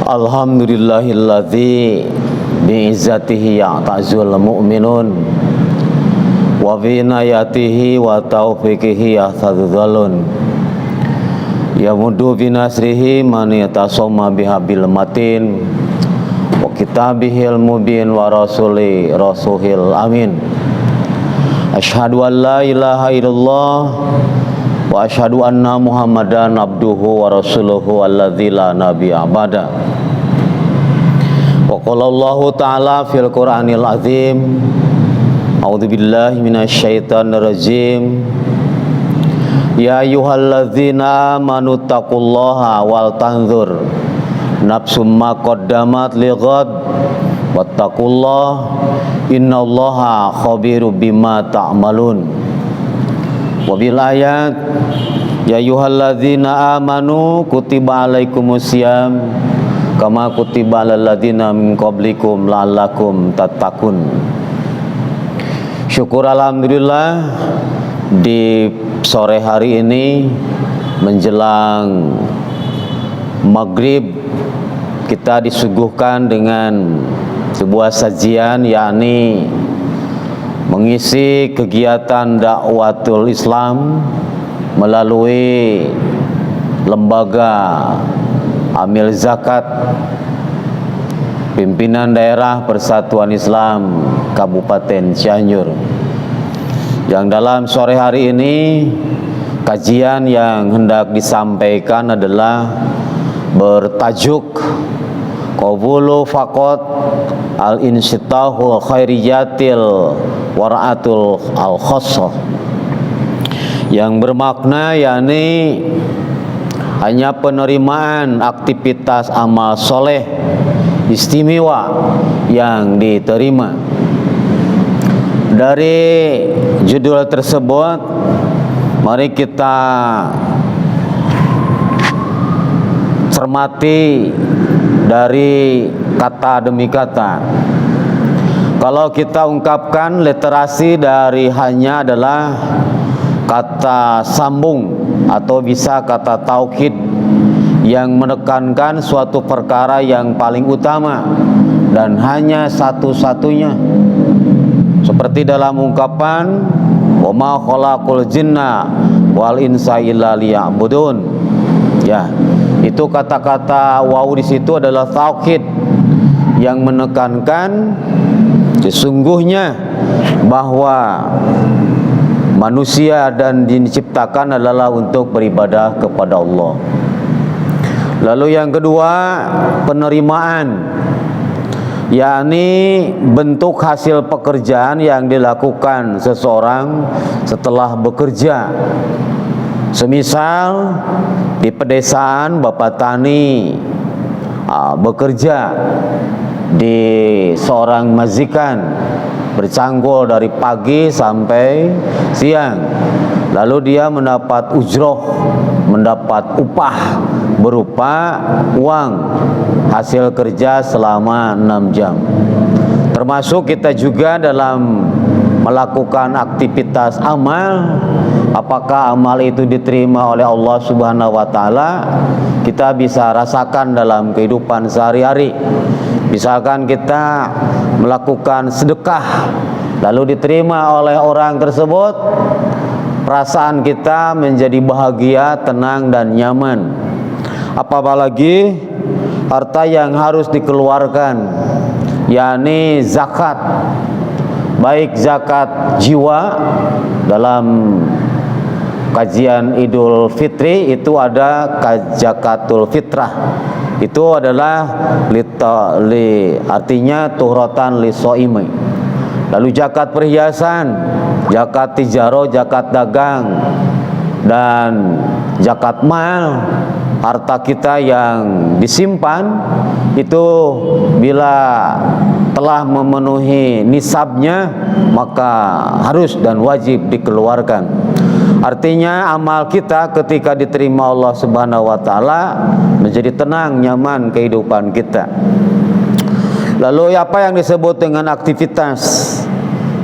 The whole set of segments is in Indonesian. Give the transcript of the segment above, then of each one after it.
Alhamdulillahilladzi bi'izzatihi ya'tazul mu'minun wa binayatihi wa taufiqihi yahtadzalun yamudu binasrihi man yatasomma bihabil matin wa kitabihil mubin wa rasulil amin. Asyhadu an la ilaha illallah wa asyhadu anna Muhammadan abduhu wa rasuluhu alladzi la nabiyya ba'da. Wa qala Allahu ta'ala fil Qur'anil azim. A'udzubillahi minasyaitonir rajim. Ya ayyuhalladzina amanu taqullaha wal tanzur nafsum ma qaddamat lighad wattaqullaha innallaha khabirum bima ta'malun. Wabil ayat ya ayyuhalladzina amanu kutiba alaikumusiyam kama kutiba alal ladzina min qablikum la'allakum tattaqun. Syukur alhamdulillah di sore hari ini menjelang maghrib kita disuguhkan dengan sebuah sajian, yakni mengisi kegiatan dakwatul Islam melalui lembaga Amil Zakat Pimpinan Daerah Persatuan Islam Kabupaten Cianjur, yang dalam sore hari ini kajian yang hendak disampaikan adalah bertajuk Qabulu faqat al-insyitahul khairiyatil wara'atul al-khossah, yang bermakna yakni hanya penerimaan aktivitas amal soleh istimewa yang diterima. Dari judul tersebut mari kita cermati dari kata demi kata. Kalau kita ungkapkan literasi dari hanya adalah kata sambung atau bisa kata taukid yang menekankan suatu perkara yang paling utama dan hanya satu-satunya, seperti dalam ungkapan wa ma khalaqul jinna wal insa illa liya'budun. Ya, itu kata-kata waw di situ adalah taukid yang menekankan sesungguhnya bahwa manusia dan diciptakan adalah untuk beribadah kepada Allah. Lalu yang kedua, penerimaan, yakni bentuk hasil pekerjaan yang dilakukan seseorang setelah bekerja. Semisal di pedesaan bapak tani bekerja di seorang majikan, bercanggul dari pagi sampai siang, lalu dia mendapat ujroh, mendapat upah berupa uang hasil kerja selama 6 jam. Termasuk kita juga dalam melakukan aktivitas amal, apakah amal itu diterima oleh Allah Subhanahu wa taala, kita bisa rasakan dalam kehidupan sehari-hari. Misalkan kita melakukan sedekah lalu diterima oleh orang tersebut, perasaan kita menjadi bahagia, tenang dan nyaman. Apalagi harta yang harus dikeluarkan, yakni zakat, baik zakat jiwa. Dalam kajian Idul Fitri itu ada zakatul fitrah, itu adalah artinya tuhratan li shaimi. Lalu zakat perhiasan, zakat tijaro, zakat dagang, dan zakat mal, harta kita yang disimpan itu bila telah memenuhi nisabnya maka harus dan wajib dikeluarkan. Artinya amal kita ketika diterima Allah Subhanahu wa taala menjadi tenang, nyaman kehidupan kita. Lalu apa yang disebut dengan aktivitas?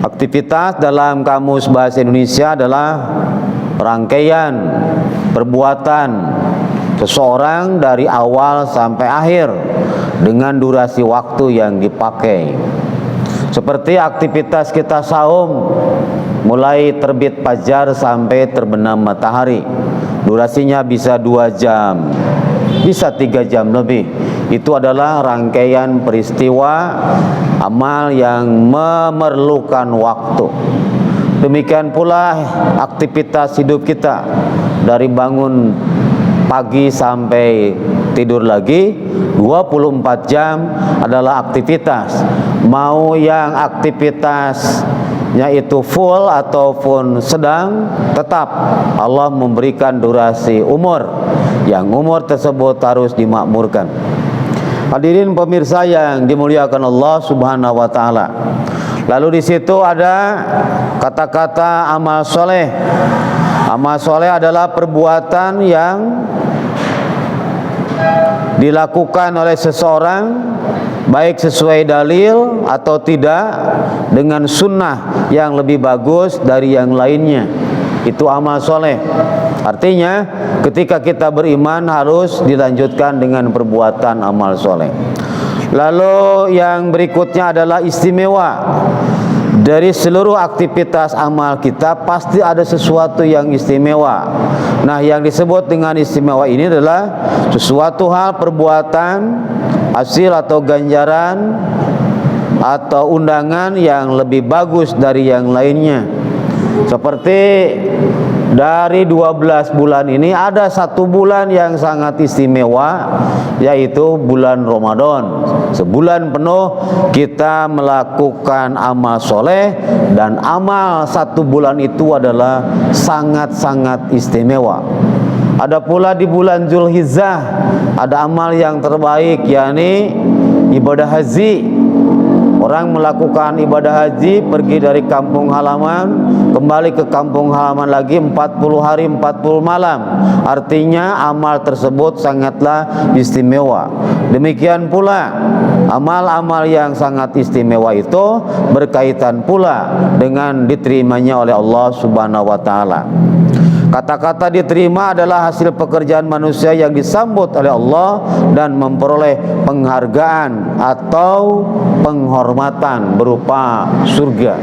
Aktivitas dalam Kamus Bahasa Indonesia adalah rangkaian perbuatan seseorang dari awal sampai akhir dengan durasi waktu yang dipakai. Seperti aktivitas kita saum, mulai terbit fajar sampai terbenam matahari, durasinya bisa 2 jam, bisa 3 jam lebih. Itu adalah rangkaian peristiwa amal yang memerlukan waktu. Demikian pula aktivitas hidup kita, dari bangun pagi sampai tidur lagi 24 jam adalah aktivitas. Mau yang aktivitasnya itu full ataupun sedang, tetap Allah memberikan durasi umur, yang umur tersebut harus dimakmurkan. Hadirin pemirsa yang dimuliakan Allah Subhanahu wa taala. Lalu di situ ada kata-kata amal soleh. Amal soleh adalah perbuatan yang dilakukan oleh seseorang, baik sesuai dalil atau tidak, dengan sunnah yang lebih bagus dari yang lainnya. Itu amal soleh. Artinya ketika kita beriman harus dilanjutkan dengan perbuatan amal soleh. Lalu yang berikutnya adalah istimewa. Dari seluruh aktivitas amal kita pasti ada sesuatu yang istimewa. Nah, yang disebut dengan istimewa ini adalah sesuatu hal, perbuatan, hasil atau ganjaran atau undangan yang lebih bagus dari yang lainnya. Seperti dari 12 bulan ini ada 1 bulan yang sangat istimewa, yaitu bulan Ramadan. Sebulan penuh kita melakukan amal soleh, dan amal 1 bulan itu adalah sangat-sangat istimewa. Ada pula di bulan Zulhijjah ada amal yang terbaik, yakni ibadah haji. Orang melakukan ibadah haji, pergi dari kampung halaman, kembali ke kampung halaman lagi 40 hari 40 malam. Artinya amal tersebut sangatlah istimewa. Demikian pula amal-amal yang sangat istimewa itu berkaitan pula dengan diterimanya oleh Allah Subhanahu wa taala. Kata-kata diterima adalah hasil pekerjaan manusia yang disambut oleh Allah dan memperoleh penghargaan atau penghormatan berupa surga.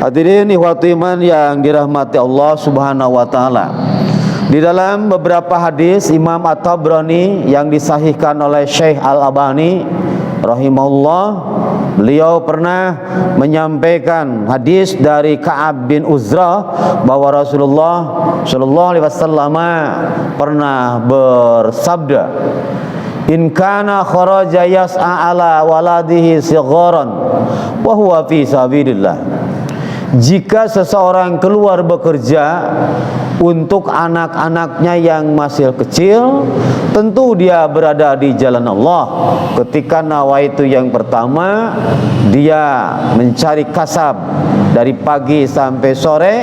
Hadirin ikhwati iman yang dirahmati Allah Subhanahu wa taala. Di dalam beberapa hadis Imam At-Tabrani yang disahihkan oleh Syekh Al-Albani rahimahullah, beliau pernah menyampaikan hadis dari Ka'ab bin Uzrah bahwa Rasulullah sallallahu alaihi wasallam pernah bersabda, "In kana kharaja yas'a ala waladihi sigharan wa huwa fi sabilillah." Jika seseorang keluar bekerja untuk anak-anaknya yang masih kecil, tentu dia berada di jalan Allah. Ketika nawaitu yang pertama, dia mencari kasab dari pagi sampai sore,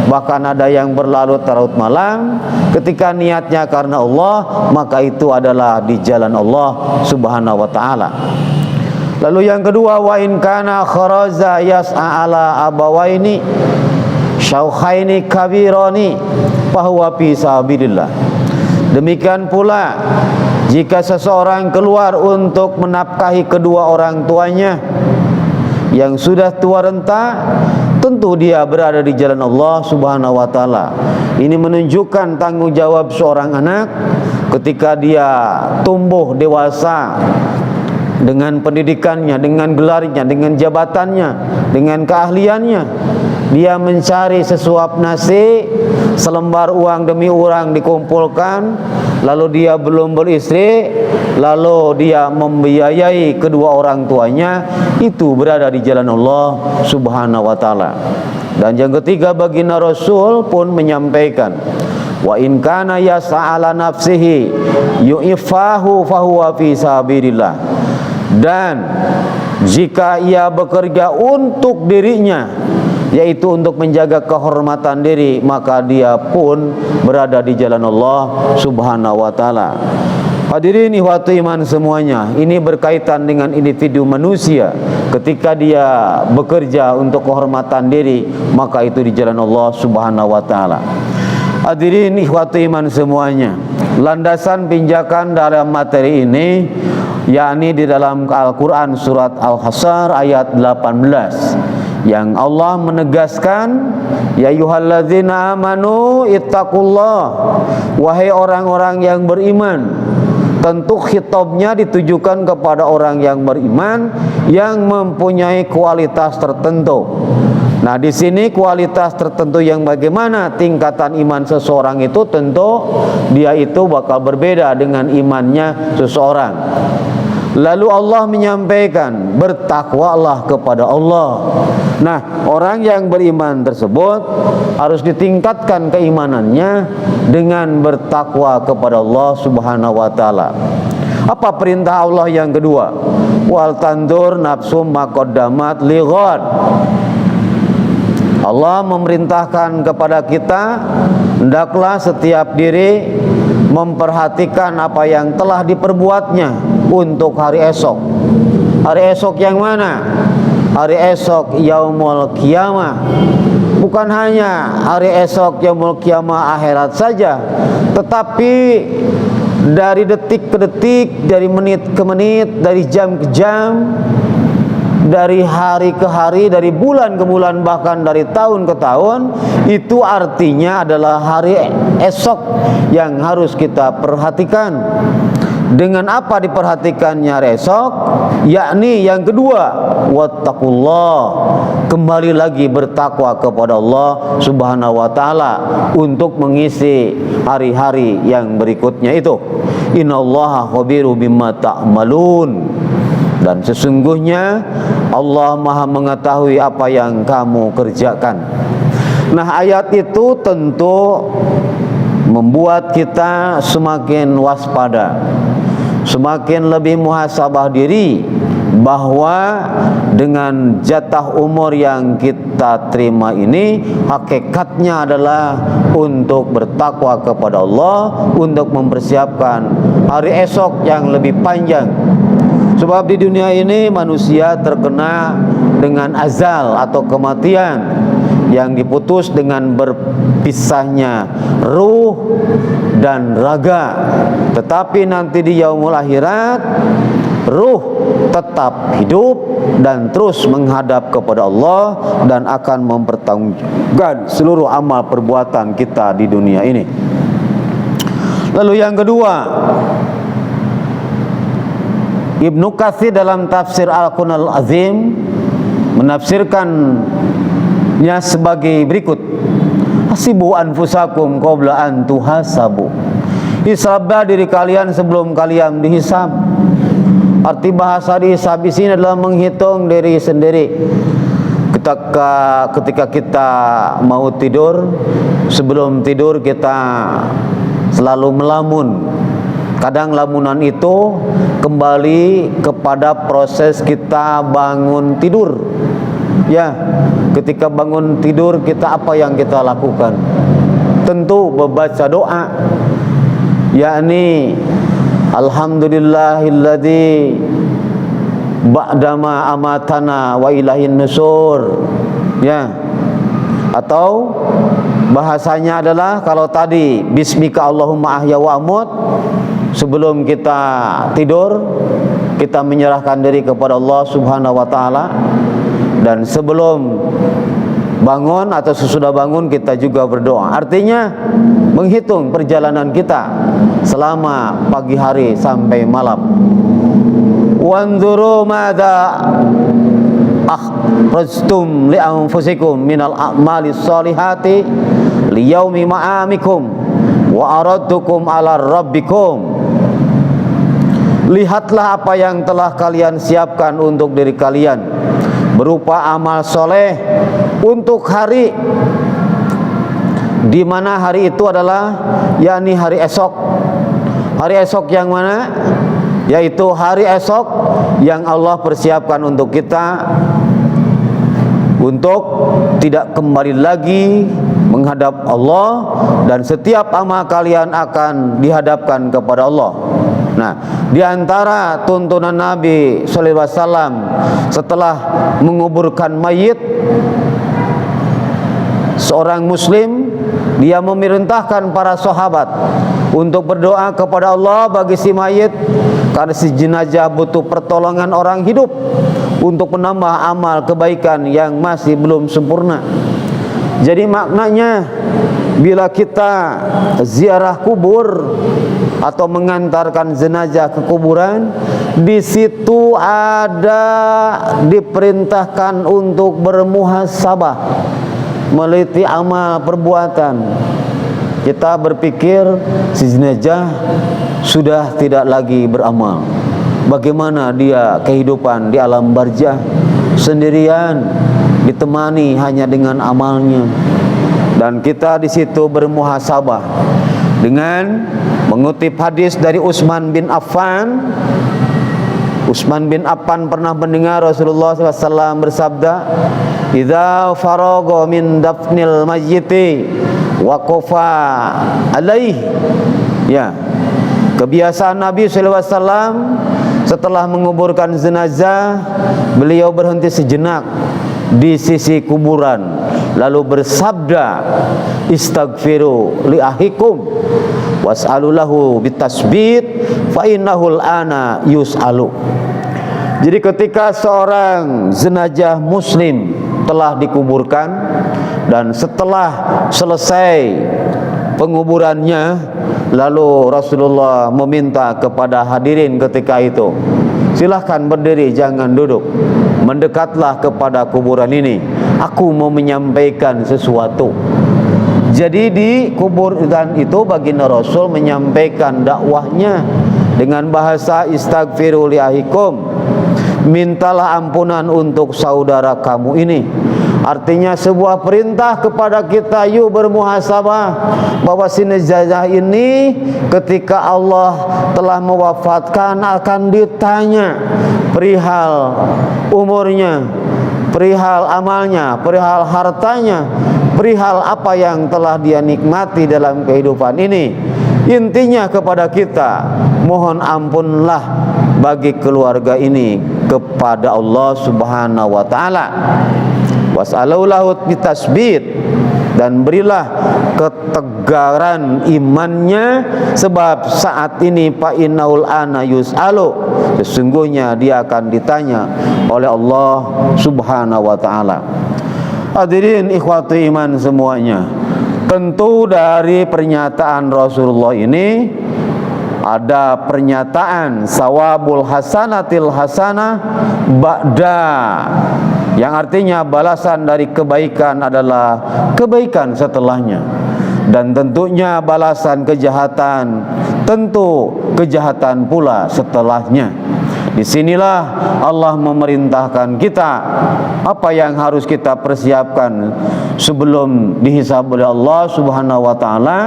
bahkan ada yang berlarut-larut malam. Ketika niatnya karena Allah, maka itu adalah di jalan Allah Subhanahu wa taala. Lalu yang kedua, wa in kana kharaza yas'a ala abawaini syaukhaini kabirani fahuwa fi sabilillah. Demikian pula jika seseorang keluar untuk menafkahi kedua orang tuanya yang sudah tua renta, tentu dia berada di jalan Allah Subhanahu wa taala. Ini menunjukkan tanggung jawab seorang anak ketika dia tumbuh dewasa dengan pendidikannya, dengan gelarnya, dengan jabatannya, dengan keahliannya. Dia mencari sesuap nasi, selembar uang demi uang dikumpulkan, lalu dia belum beristri, lalu dia membiayai kedua orang tuanya, itu berada di jalan Allah Subhanahu wa taala. Dan yang ketiga, baginda Rasul pun menyampaikan, wa in kana yas'ala nafsihi yu'ifahu fahuwa fi sabilillah. Dan jika ia bekerja untuk dirinya, yaitu untuk menjaga kehormatan diri, maka dia pun berada di jalan Allah Subhanahu wa taala. Hadirin ikhwati iman semuanya, ini berkaitan dengan individu manusia. Ketika dia bekerja untuk kehormatan diri, maka itu di jalan Allah Subhanahu wa taala. Hadirin ikhwati iman semuanya, landasan pinjakan dalam materi ini yakni di dalam Al-Quran surat Al-Hasr ayat 18 yang Allah menegaskan, ya ayyuhalladzina amanu ittaqullah, wahai orang-orang yang beriman. Tentu khitabnya ditujukan kepada orang yang beriman yang mempunyai kualitas tertentu. Nah, di sini kualitas tertentu yang bagaimana tingkatan iman seseorang itu, tentu dia itu bakal berbeda dengan imannya seseorang. Lalu Allah menyampaikan, bertakwalah kepada Allah. Nah, orang yang beriman tersebut harus ditingkatkan keimanannya dengan bertakwa kepada Allah Subhanahu wa taala. Apa perintah Allah yang kedua? Wal tandur nafsum maqaddamat lighad. Allah memerintahkan kepada kita, hendaklah setiap diri memperhatikan apa yang telah diperbuatnya untuk hari esok. Hari esok yang mana? Hari esok yaumul qiyamah. Bukan hanya hari esok yaumul qiyamah akhirat saja, tetapi dari detik ke detik, dari menit ke menit, dari jam ke jam, dari hari ke hari, dari bulan ke bulan, bahkan dari tahun ke tahun. Itu artinya adalah hari esok yang harus kita perhatikan. Dengan apa diperhatikannya hari esok? Yakni yang kedua, wattaqullah, kembali lagi bertakwa kepada Allah Subhanahu wa taala untuk mengisi hari-hari yang berikutnya itu. Innallaha khabiru bimma ta'malun. Dan sesungguhnya Allah Maha mengetahui apa yang kamu kerjakan. Nah, ayat itu tentu membuat kita semakin waspada, semakin lebih muhasabah diri bahwa dengan jatah umur yang kita terima ini hakikatnya adalah untuk bertakwa kepada Allah, untuk mempersiapkan hari esok yang lebih panjang. Sebab di dunia ini manusia terkena dengan azal atau kematian yang diputus dengan berpisahnya ruh dan raga. Tetapi nanti di yaumul akhirat, ruh tetap hidup dan terus menghadap kepada Allah dan akan mempertanggungjawabkan seluruh amal perbuatan kita di dunia ini. Lalu yang kedua, Ibnu Katsir dalam tafsir Al-Qur'anul Azim menafsirkannya sebagai berikut: hasibu anfusakum qabla an tuhasabu. Hisablah diri kalian sebelum kalian dihisab. Arti bahasa dihisab di sini adalah menghitung diri sendiri. Ketika kita mau tidur, sebelum tidur kita selalu melamun. Kadang lamunan itu kembali kepada proses kita bangun tidur. Ya, ketika bangun tidur kita apa yang kita lakukan? Tentu membaca doa, yakni alhamdulillahilladzi ba'dama amatana wa ilahin nusur. Ya. Atau bahasanya adalah kalau tadi bismika Allahumma ahya wa amut, sebelum kita tidur kita menyerahkan diri kepada Allah Subhanahu wa taala, dan sebelum bangun atau sesudah bangun kita juga berdoa. Artinya menghitung perjalanan kita selama pagi hari sampai malam. Wanzuru madza akhrajtum li anfusikum minal a'malis solihati liyaumi ma'amikum wa aradtukum ala rabbikum. Lihatlah apa yang telah kalian siapkan untuk diri kalian berupa amal soleh untuk hari di mana hari itu adalah yakni hari esok. Hari esok yang mana? Yaitu hari esok yang Allah persiapkan untuk kita untuk tidak kembali lagi menghadap Allah, dan setiap amal kalian akan dihadapkan kepada Allah. Nah, di antara tuntunan Nabi sallallahu alaihi wasallam setelah menguburkan mayit, seorang muslim dia memerintahkan para sahabat untuk berdoa kepada Allah bagi si mayit, karena si jenazah butuh pertolongan orang hidup untuk menambah amal kebaikan yang masih belum sempurna. Jadi maknanya bila kita ziarah kubur atau mengantarkan jenazah ke kuburan, di situ ada diperintahkan untuk bermuhasabah, meliti amal perbuatan. Kita berpikir si jenazah sudah tidak lagi beramal. Bagaimana dia kehidupan di alam barzah sendirian, ditemani hanya dengan amalnya. Dan kita di situ bermuhasabah dengan mengutip hadis dari Utsman bin Affan. Utsman bin Affan pernah mendengar Rasulullah SAW bersabda, "Idza faragha min dafnil mayyiti waqafa alaih." Ya, kebiasaan Nabi SAW setelah menguburkan jenazah, beliau berhenti sejenak di sisi kuburan, lalu bersabda, "Istaghfiru li ahikum was'alu lahu bitasbit fa innahul ana yus'alu." Jadi ketika seorang jenazah muslim telah dikuburkan dan setelah selesai penguburannya, lalu Rasulullah meminta kepada hadirin ketika itu, silahkan berdiri, jangan duduk. Mendekatlah kepada kuburan ini, aku mau menyampaikan sesuatu. Jadi di kuburan itu baginda Rasul menyampaikan dakwahnya dengan bahasa istaghfiru li ahikum, mintalah ampunan untuk saudara kamu ini. Artinya sebuah perintah kepada kita, yuk bermuhasabah bahwa si jenazah ini ketika Allah telah mewafatkan akan ditanya perihal umurnya, perihal amalnya, perihal hartanya, perihal apa yang telah dia nikmati dalam kehidupan ini. Intinya kepada kita, mohon ampunlah bagi keluarga ini kepada Allah Subhanahu wa taala. Was'alu lahu bitasbit, dan berilah ketegaran imannya, sebab saat ini fa innaul ana yus'alu, sesungguhnya dia akan ditanya oleh Allah Subhanahu wa taala. Hadirin ikhwati iman semuanya, tentu dari pernyataan Rasulullah ini ada pernyataan sawabul hasanatil hasanah ba'da, yang artinya balasan dari kebaikan adalah kebaikan setelahnya, dan tentunya balasan kejahatan tentu kejahatan pula setelahnya. Disinilah Allah memerintahkan kita apa yang harus kita persiapkan sebelum dihisab oleh Allah Subhanahu wa taala.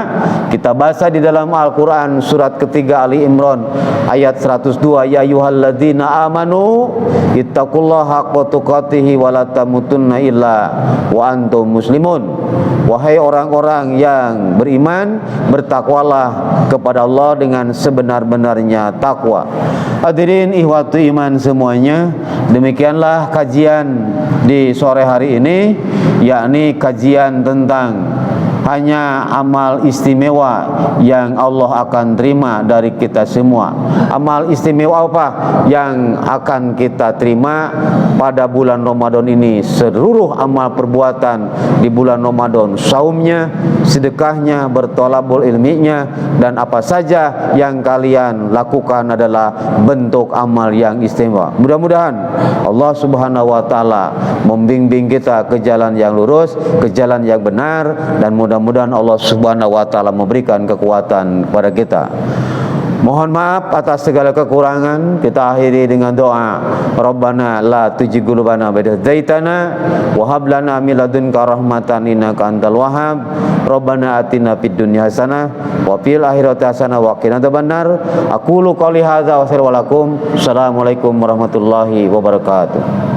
Kita baca di dalam Al-Qur'an surat ketiga Ali Imran ayat 102, ya ayyuhalladzina amanu ittaqullaha haqqa tuqatih wa la tamutunna illa wa antum muslimun. Wahai orang-orang yang beriman, bertakwalah kepada Allah dengan sebenar-benarnya takwa. Hadirin ihwati iman semuanya, demikianlah kajian di sore hari ini, yakni kajian tentang hanya amal istimewa yang Allah akan terima dari kita semua. Amal istimewa apa yang akan kita terima pada bulan Ramadan ini? Seluruh amal perbuatan di bulan Ramadan, saumnya, sedekahnya, bertolabul ilminya, dan apa saja yang kalian lakukan adalah bentuk amal yang istimewa. Mudah-mudahan Allah Subhanahu wa taala membimbing kita ke jalan yang lurus, ke jalan yang benar, dan mudah-mudahan Allah Subhanahu wa taala memberikan kekuatan kepada kita. Mohon maaf atas segala kekurangan. Kita akhiri dengan doa. Rabbana la tuzigh qulubana ba'da idh hadaytana wa hab lana min ladunka rahmatan innaka antal wahhab. Rabbana atina fid dunya hasanah wa fil akhirati hasanah wa qina adzabannar. Aqulu qouli hadza wa assalamu alaikum warahmatullahi wabarakatuh.